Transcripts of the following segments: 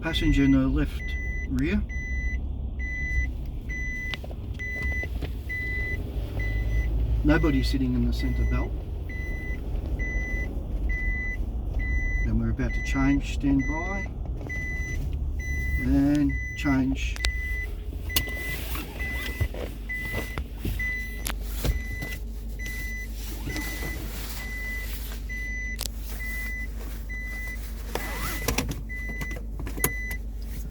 passenger in the left rear. Nobody sitting in the centre belt. And we're about to change, stand by, and change.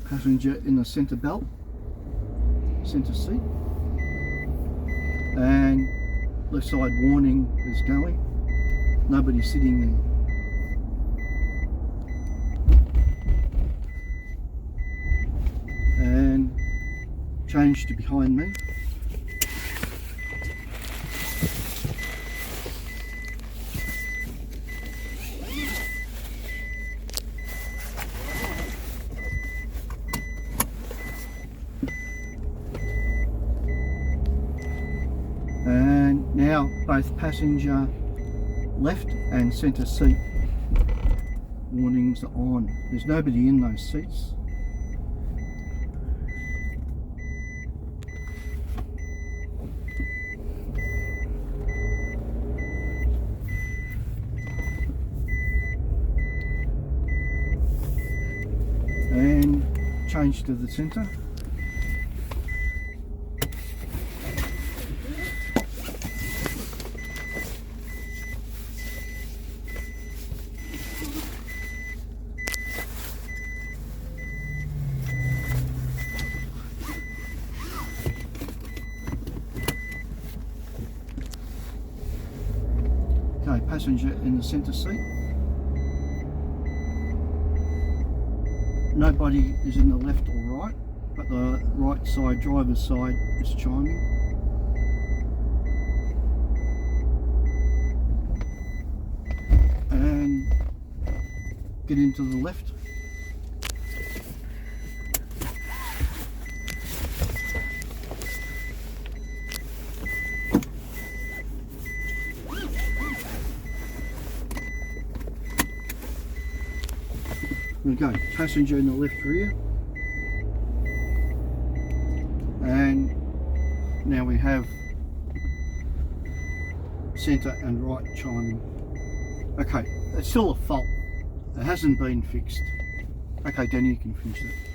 Passenger in the centre belt, centre seat, and left side warning is going. Nobody sitting there. And change to behind me. And now both passenger left and centre seat warnings are on. There's nobody in those seats. And change to the centre. Okay, passenger in the centre seat. Nobody is in the left or right, but the right side, driver's side, is chiming. And get into the left. We go, passenger in the left rear, and now we have centre and right chiming. Okay, it's still a fault, it hasn't been fixed. Okay, Danny, you can finish it.